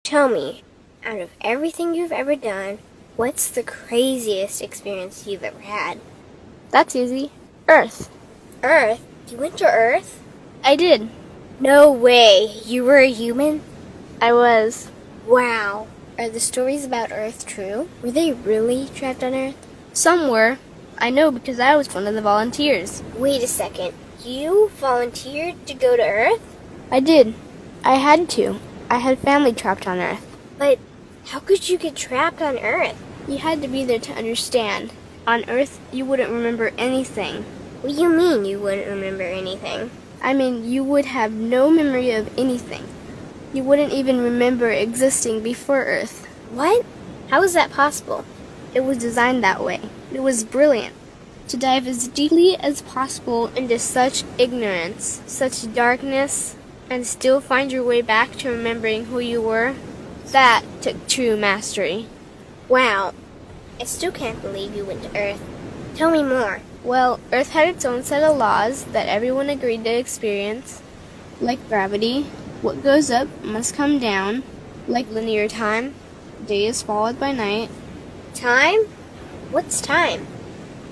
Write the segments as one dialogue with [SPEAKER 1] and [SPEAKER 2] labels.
[SPEAKER 1] Tell me, out of everything you've ever done, what's the craziest experience you've ever had?
[SPEAKER 2] That's easy. Earth.
[SPEAKER 1] Earth? You went to Earth?
[SPEAKER 2] I did.
[SPEAKER 1] No way. You were a human?
[SPEAKER 2] I was.
[SPEAKER 1] Wow. Are the stories about Earth true? Were they really trapped on Earth?
[SPEAKER 2] Some were. I know because I was one of the volunteers.
[SPEAKER 1] Wait a second. You volunteered to go to Earth?
[SPEAKER 2] I did. I had to. I had family trapped on Earth.
[SPEAKER 1] But how could you get trapped on Earth?
[SPEAKER 2] You had to be there to understand. On Earth, you wouldn't remember anything.
[SPEAKER 1] What do you mean you wouldn't remember anything?
[SPEAKER 2] I mean, you would have no memory of anything. You wouldn't even remember existing before Earth.
[SPEAKER 1] What? How is that possible?
[SPEAKER 2] It was designed that way. It was brilliant. To dive as deeply as possible into such ignorance, such darkness, and still find your way back to remembering who you were, that took true mastery.
[SPEAKER 1] Wow. I still can't believe you went to Earth. Tell me more.
[SPEAKER 2] Well, Earth had its own set of laws that everyone agreed to experience, like gravity. What goes up must come down, like linear time. Day is followed by night.
[SPEAKER 1] Time? What's time?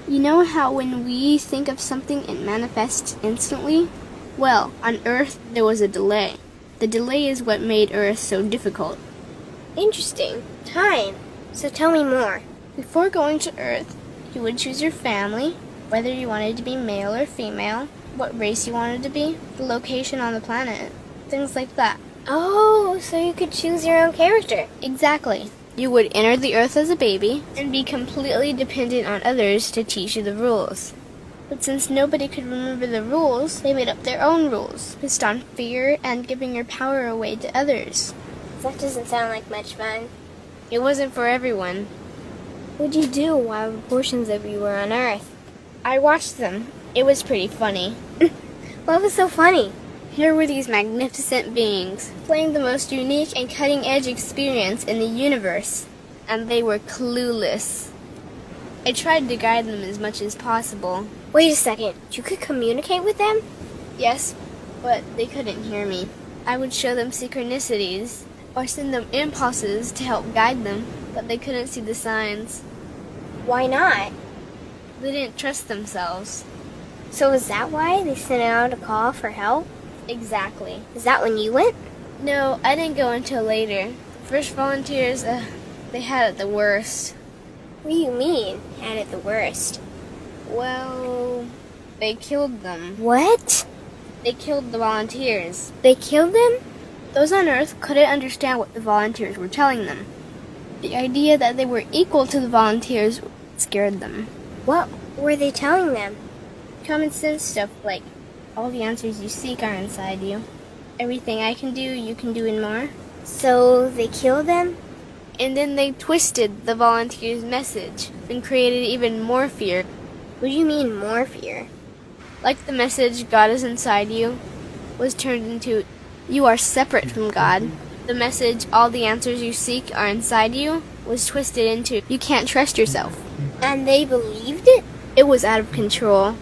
[SPEAKER 2] You know how when we think of something it manifests instantly? Well, on Earth there was a delay. The delay is what made Earth so difficult.
[SPEAKER 1] Interesting. Time. So tell me more.
[SPEAKER 2] Before going to Earth, you would choose your family, whether you wanted to be male or female, what race you wanted to be, the location on the planet, things like that.
[SPEAKER 1] Oh, so you could choose your own character.
[SPEAKER 2] Exactly. You would enter the Earth as a baby and be completely dependent on others to teach you the rules. But since nobody could remember the rules, they made up their own rules, based on fear and giving your power away to others.
[SPEAKER 1] That doesn't sound like much fun.
[SPEAKER 2] It wasn't for everyone.
[SPEAKER 1] What'd you do while portions of you were on Earth?
[SPEAKER 2] I watched them. It was pretty funny.
[SPEAKER 1] What was so funny?
[SPEAKER 2] Here were these magnificent beings, playing the most unique and cutting-edge experience in the universe, and they were clueless. I tried to guide them as much as possible.
[SPEAKER 1] Wait a second. You could communicate with them?
[SPEAKER 2] Yes, but they couldn't hear me. I would show them synchronicities, or send them impulses to help guide them, but they couldn't see the signs.
[SPEAKER 1] Why not?
[SPEAKER 2] They didn't trust themselves.
[SPEAKER 1] So is that why they sent out a call for help?
[SPEAKER 2] Exactly.
[SPEAKER 1] Is that when you went?
[SPEAKER 2] No, I didn't go until later. The first volunteers, they had it the worst.
[SPEAKER 1] What do you mean, had it the worst?
[SPEAKER 2] Well, they killed them.
[SPEAKER 1] What?
[SPEAKER 2] They killed the volunteers.
[SPEAKER 1] They killed them?
[SPEAKER 2] Those on Earth couldn't understand what the volunteers were telling them. The idea that they were equal to the volunteers scared them.
[SPEAKER 1] What were they telling them?
[SPEAKER 2] Common sense stuff like, all the answers you seek are inside you. Everything I can do, you can do and more.
[SPEAKER 1] So they killed them?
[SPEAKER 2] And then they twisted the volunteers' message and created even more fear.
[SPEAKER 1] What do you mean, more fear?
[SPEAKER 2] Like the message, God is inside you, was turned into, you are separate from God. The message, all the answers you seek are inside you, was twisted into, you can't trust yourself.
[SPEAKER 1] And they believed it?
[SPEAKER 2] It was out of control.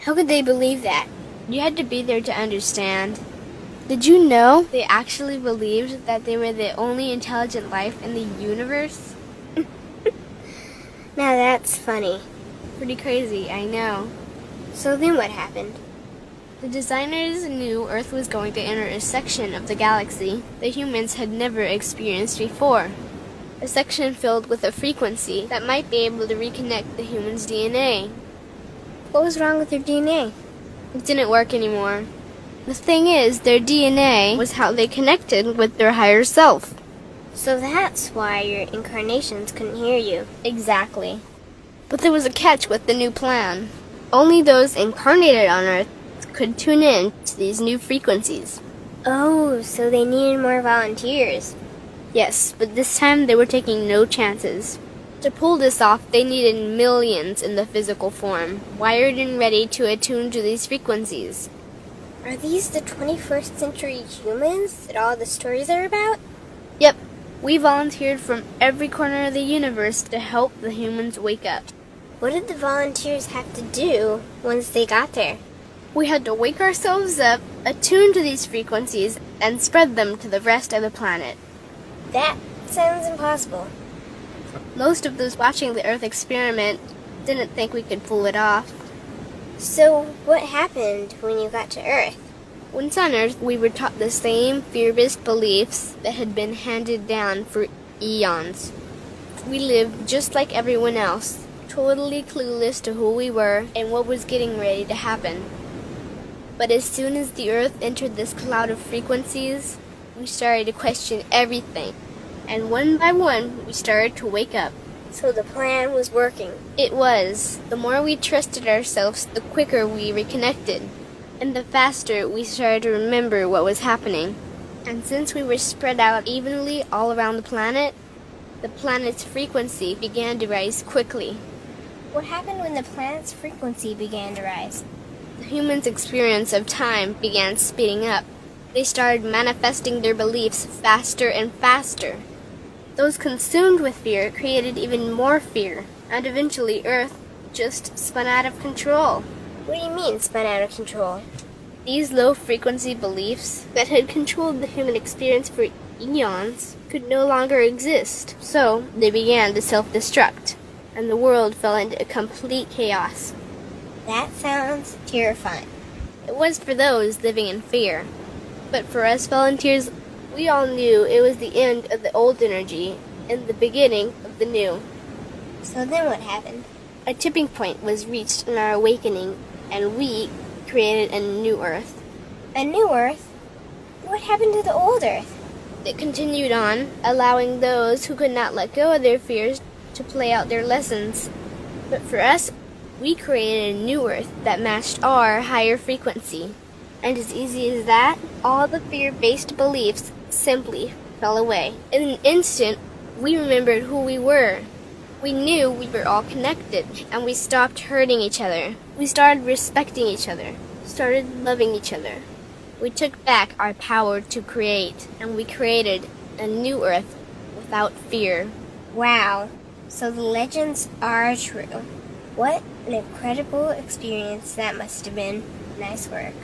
[SPEAKER 1] How could they believe that?
[SPEAKER 2] You had to be there to understand. Did you know they actually believed that they were the only intelligent life in the universe?
[SPEAKER 1] Now that's funny.
[SPEAKER 2] Pretty crazy, I know.
[SPEAKER 1] So then what happened?
[SPEAKER 2] The designers knew Earth was going to enter a section of the galaxy that humans had never experienced before. A section filled with a frequency that might be able to reconnect the human's DNA.
[SPEAKER 1] What was wrong with their DNA?
[SPEAKER 2] It didn't work anymore. The thing is, their DNA was how they connected with their higher self.
[SPEAKER 1] So that's why your incarnations couldn't hear you.
[SPEAKER 2] Exactly. But there was a catch with the new plan. Only those incarnated on Earth could tune in to these new frequencies.
[SPEAKER 1] Oh, so they needed more volunteers.
[SPEAKER 2] Yes, but this time they were taking no chances. To pull this off, they needed millions in the physical form, wired and ready to attune to these frequencies.
[SPEAKER 1] Are these the 21st century humans that all the stories are about?
[SPEAKER 2] Yep, we volunteered from every corner of the universe to help the humans wake up.
[SPEAKER 1] What did the volunteers have to do once they got there?
[SPEAKER 2] We had to wake ourselves up, attune to these frequencies, and spread them to the rest of the planet.
[SPEAKER 1] That sounds impossible.
[SPEAKER 2] Most of those watching the Earth experiment didn't think we could pull it off.
[SPEAKER 1] So, what happened when you got to Earth?
[SPEAKER 2] Once on Earth, we were taught the same fear-based beliefs that had been handed down for eons. We lived just like everyone else, totally clueless to who we were and what was getting ready to happen. But as soon as the Earth entered this cloud of frequencies, we started to question everything. And one by one, we started to wake up.
[SPEAKER 1] So the plan was working.
[SPEAKER 2] It was. The more we trusted ourselves, the quicker we reconnected. And the faster we started to remember what was happening. And since we were spread out evenly all around the planet's frequency began to rise quickly.
[SPEAKER 1] What happened when the planet's frequency began to rise?
[SPEAKER 2] The humans' experience of time began speeding up. They started manifesting their beliefs faster and faster. Those consumed with fear created even more fear, and eventually Earth just spun out of control.
[SPEAKER 1] What do you mean, spun out of control?
[SPEAKER 2] These low-frequency beliefs that had controlled the human experience for eons could no longer exist, so they began to self-destruct, and the world fell into a complete chaos.
[SPEAKER 1] That sounds terrifying.
[SPEAKER 2] It was for those living in fear. But for us volunteers, we all knew it was the end of the old energy and the beginning of the new.
[SPEAKER 1] So then what happened?
[SPEAKER 2] A tipping point was reached in our awakening, and we created a new Earth.
[SPEAKER 1] A new Earth? What happened to the old Earth?
[SPEAKER 2] It continued on, allowing those who could not let go of their fears to play out their lessons. But for us, we created a new Earth that matched our higher frequency. And as easy as that, all the fear-based beliefs simply fell away. In an instant, we remembered who we were. We knew we were all connected, and we stopped hurting each other. We started respecting each other, started loving each other. We took back our power to create, and we created a new Earth without fear.
[SPEAKER 1] Wow. So the legends are true. What an incredible experience that must have been. Nice work.